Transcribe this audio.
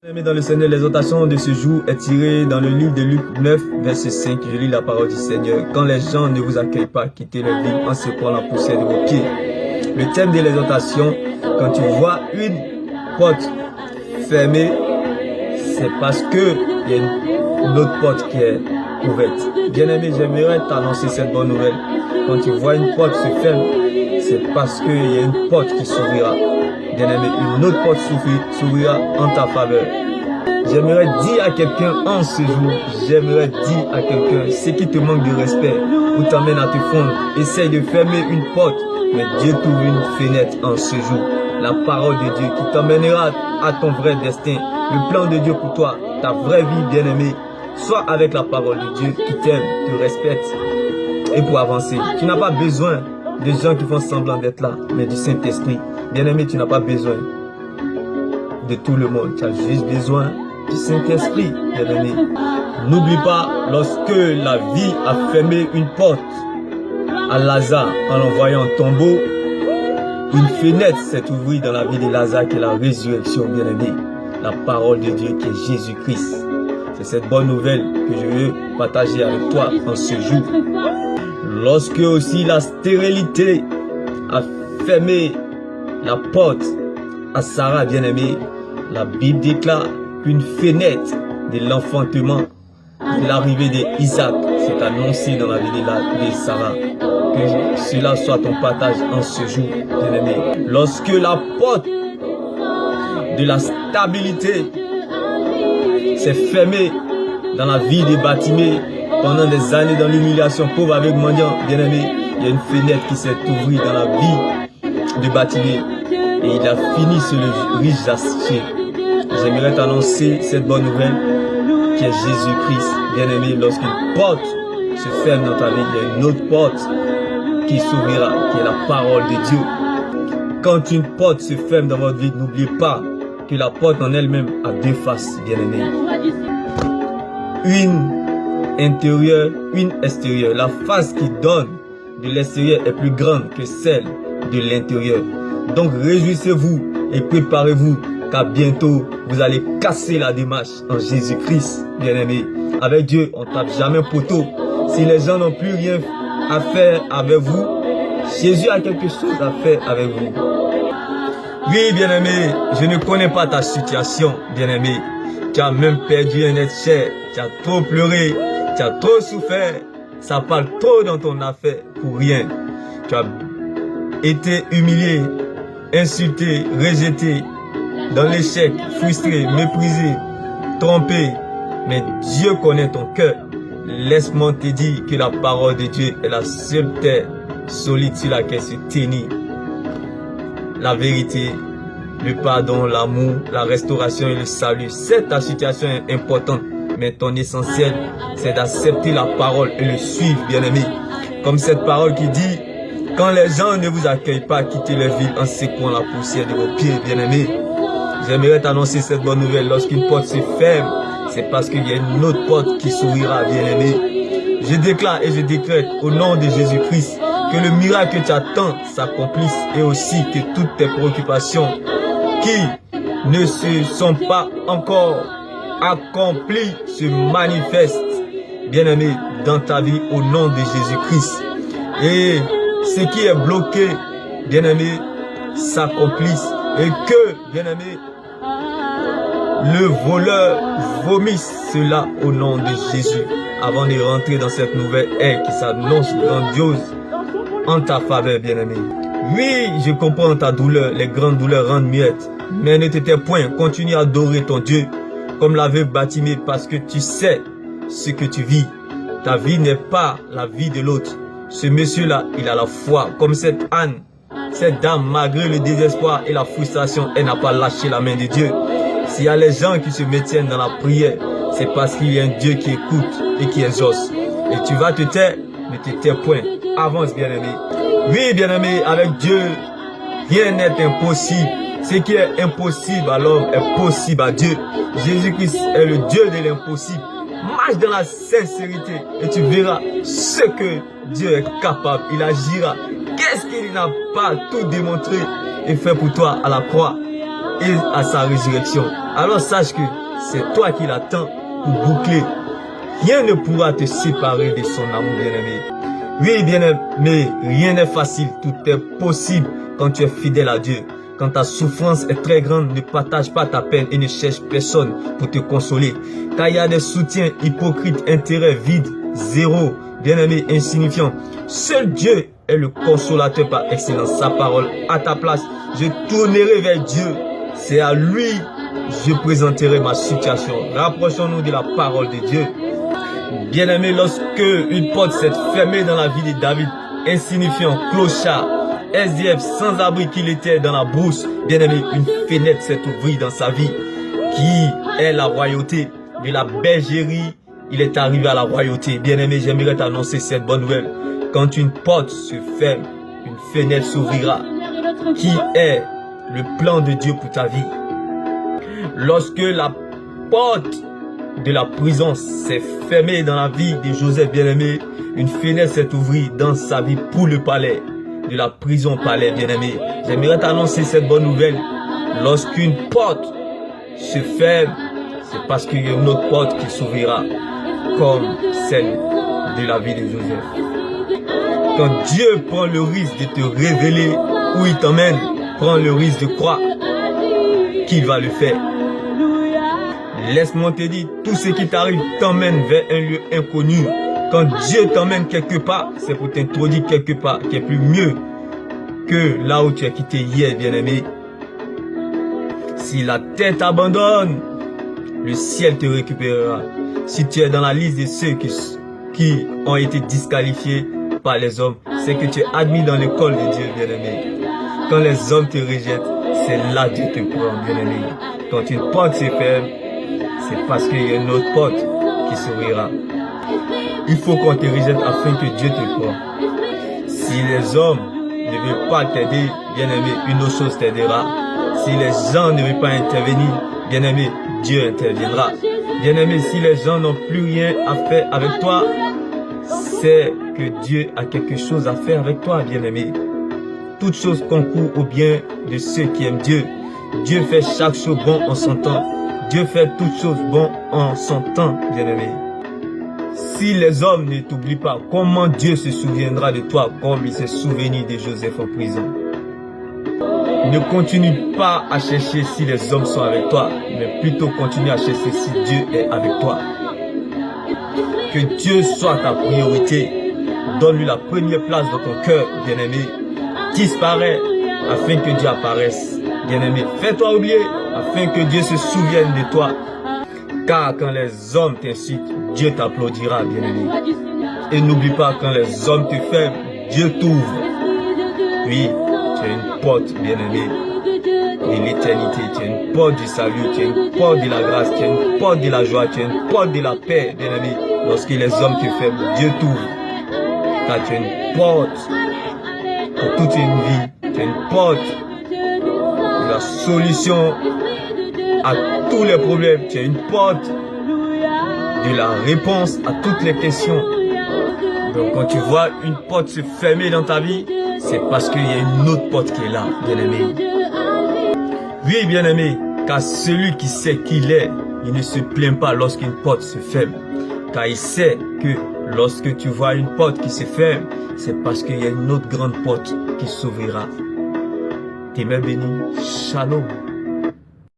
Bien-aimés dans le Seigneur, l'exhortation de ce jour est tirée dans le livre de Luc 9, verset 5. Je lis la parole du Seigneur. Quand les gens ne vous accueillent pas, quittez leur ville en secouant la poussière de vos pieds. Le thème de l'exhortation, quand tu vois une porte fermée, c'est parce que il y a une autre porte qui est ouverte. Bien-aimé, j'aimerais t'annoncer cette bonne nouvelle. Quand tu vois une porte se ferme, c'est parce qu'il y a une porte qui s'ouvrira. Bien-aimé, une autre porte s'ouvrira en ta faveur. J'aimerais dire à quelqu'un en ce jour, j'aimerais dire à quelqu'un, ce qui te manque de respect ou t'amène à te fondre, essaye de fermer une porte, mais Dieu t'ouvre une fenêtre en ce jour. La parole de Dieu qui t'emmènera à ton vrai destin, le plan de Dieu pour toi, ta vraie vie, bien-aimé. Sois avec la parole de Dieu qui t'aime, te respecte et pour avancer. Tu n'as pas besoin de gens qui font semblant d'être là, mais du Saint-Esprit. Bien-aimé, tu n'as pas besoin de tout le monde. Tu as juste besoin du Saint-Esprit, bien-aimé. N'oublie pas, lorsque la vie a fermé une porte à Lazare en l'envoyant en tombeau, une fenêtre s'est ouverte dans la vie de Lazare qui est la résurrection, bien-aimé. La parole de Dieu qui est Jésus-Christ. C'est cette bonne nouvelle que je veux partager avec toi en ce jour. Lorsque aussi la stérilité a fermé la porte à Sarah, bien-aimée, la Bible déclare qu'une fenêtre de l'enfantement, de l'arrivée d'Isaac, s'est annoncée dans la vie de Sarah. Que cela soit ton partage en ce jour, bien-aimé. Lorsque la porte de la stabilité s'est fermée dans la vie de Bartimée, pendant des années dans l'humiliation, pauvre avec mendiant, bien-aimé, il y a une fenêtre qui s'est ouverte dans la vie de Bartimée et il a fini sur le riche associé. J'aimerais t'annoncer cette bonne nouvelle qui est Jésus-Christ, bien-aimé. Lorsqu'une porte se ferme dans ta vie, il y a une autre porte qui s'ouvrira, qui est la parole de Dieu. Quand une porte se ferme dans votre vie, n'oubliez pas que la porte en elle-même a deux faces, bien-aimé. Une intérieure, une extérieure. La face qui donne de l'extérieur est plus grande que celle de l'intérieur. Donc réjouissez-vous et préparez-vous car bientôt vous allez casser la démarche en Jésus-Christ, bien-aimé. Avec Dieu, on ne tape jamais poteau. Si les gens n'ont plus rien à faire avec vous, Jésus a quelque chose à faire avec vous. Oui, bien-aimé, je ne connais pas ta situation, bien-aimé. Tu as même perdu un être cher, tu as trop pleuré, tu as trop souffert, ça parle trop dans ton affaire pour rien. Tu as été humilié, insulté, rejeté, dans l'échec, frustré, méprisé, trompé. Mais Dieu connaît ton cœur. Laisse-moi te dire que la parole de Dieu est la seule terre solide sur laquelle se tenir. La vérité, le pardon, l'amour, la restauration et le salut. Certes, ta situation est importante, mais ton essentiel, c'est d'accepter la parole et le suivre, bien-aimé. Comme cette parole qui dit, quand les gens ne vous accueillent pas, quittez leur ville en secouant la poussière de vos pieds, bien-aimé. J'aimerais t'annoncer cette bonne nouvelle. Lorsqu'une porte se ferme, c'est parce qu'il y a une autre porte qui s'ouvrira, bien-aimé. Je déclare et je décrète au nom de Jésus-Christ que le miracle que tu attends s'accomplisse et aussi que toutes tes préoccupations qui ne se sont pas encore accomplies se manifestent, bien-aimé, dans ta vie au nom de Jésus-Christ. Et ce qui est bloqué, bien-aimé, s'accomplisse et que, bien-aimé, le voleur vomisse cela au nom de Jésus avant de rentrer dans cette nouvelle ère qui s'annonce grandiose en ta faveur, bien-aimé. Oui, je comprends ta douleur, les grandes douleurs rendent muette, mais ne te tais point, continue à adorer ton Dieu comme l'avait Bartimée parce que tu sais ce que tu vis. Ta vie n'est pas la vie de l'autre. Ce monsieur-là, il a la foi, comme cette Anne, cette dame, malgré le désespoir et la frustration, elle n'a pas lâché la main de Dieu. S'il y a les gens qui se maintiennent dans la prière, c'est parce qu'il y a un Dieu qui écoute et qui exauce. Et tu vas te taire, ne te tais point. Avance, bien-aimé. Oui, bien-aimé, avec Dieu, rien n'est impossible. Ce qui est impossible à l'homme est possible à Dieu. Jésus-Christ est le Dieu de l'impossible. Marche dans la sincérité et tu verras ce que Dieu est capable. Il agira. Qu'est-ce qu'il n'a pas tout démontré et fait pour toi à la croix? et à sa résurrection. Alors sache que c'est toi qui l'attends pour boucler. Rien ne pourra te séparer de son amour, bien-aimé. Oui, bien-aimé, rien n'est facile, tout est possible quand tu es fidèle à Dieu. Quand ta souffrance est très grande, ne partage pas ta peine et ne cherche personne pour te consoler. Car il y a des soutiens hypocrites, intérêts vides, zéro, bien-aimé, insignifiant. Seul Dieu est le consolateur par excellence. Sa parole à ta place, je tournerai vers Dieu. C'est à lui je présenterai ma situation. Rapprochons-nous de la parole de Dieu. Bien-aimé, lorsque une porte s'est fermée dans la vie de David, insignifiant, clochard, SDF, sans-abri qu'il était dans la brousse, bien-aimé, une fenêtre s'est ouverte dans sa vie, qui est la royauté. De la bergerie, il est arrivé à la royauté. Bien-aimé, j'aimerais t'annoncer cette bonne nouvelle. Quand une porte se ferme, une fenêtre s'ouvrira. Qui est le plan de Dieu pour ta vie? Lorsque la porte de la prison s'est fermée dans la vie de Joseph, bien-aimé, une fenêtre s'est ouverte dans sa vie pour le palais. De la prison au palais, bien-aimé. J'aimerais t'annoncer cette bonne nouvelle. Lorsqu'une porte se ferme, c'est parce qu'il y a une autre porte qui s'ouvrira, comme celle de la vie de Joseph. Quand Dieu prend le risque de te révéler où il t'emmène, prends le risque de croire qu'il va le faire. Laisse-moi te dire, tout ce qui t'arrive t'emmène vers un lieu inconnu. Quand Dieu t'emmène quelque part, c'est pour t'introduire quelque part qui est plus mieux que là où tu as quitté hier, bien-aimé. Si la terre t'abandonne, le ciel te récupérera. Si tu es dans la liste de ceux qui ont été disqualifiés par les hommes, c'est que tu es admis dans l'école de Dieu, bien-aimé. Quand les hommes te rejettent, c'est là que Dieu te prend, bien-aimé. Quand une porte se ferme, c'est parce qu'il y a une autre porte qui s'ouvrira. Il faut qu'on te rejette afin que Dieu te prenne. Si les hommes ne veulent pas t'aider, bien-aimé, une autre chose t'aidera. Si les gens ne veulent pas intervenir, bien-aimé, Dieu interviendra. Bien-aimé, si les gens n'ont plus rien à faire avec toi, c'est que Dieu a quelque chose à faire avec toi, bien-aimé. Toute chose concourt au bien de ceux qui aiment Dieu. Dieu fait chaque chose bon en son temps. Dieu fait toutes choses bon en son temps, bien-aimé. Si les hommes ne t'oublient pas, comment Dieu se souviendra de toi comme il s'est souvenu de Joseph en prison? Ne continue pas à chercher si les hommes sont avec toi, mais plutôt continue à chercher si Dieu est avec toi. Que Dieu soit ta priorité. Donne-lui la première place dans ton cœur, bien-aimé. Disparaît afin que Dieu apparaisse. Bien-aimé, fais-toi oublier afin que Dieu se souvienne de toi. Car quand les hommes t'incitent, Dieu t'applaudira, bien-aimé. Et n'oublie pas, quand les hommes te ferment, Dieu t'ouvre. Oui, tu as une porte, bien-aimé, de l'éternité. Tu as une porte du salut, tu as une porte de la grâce, tu as une porte de la joie, tu as une porte de la paix, bien-aimé. Lorsque les hommes te ferment, Dieu t'ouvre. Car tu as une porte pour toute une vie. Tu as une porte de la solution à tous les problèmes. Tu as une porte de la réponse à toutes les questions. Donc quand tu vois une porte se fermer dans ta vie, c'est parce qu'il y a une autre porte qui est là, bien-aimé. Oui, bien-aimé, car celui qui sait qui il est, il ne se plaint pas lorsqu'une porte se ferme. Car il sait que lorsque tu vois une porte qui se ferme, c'est parce qu'il y a une autre grande porte qui s'ouvrira. Tes mains bénies. Shalom.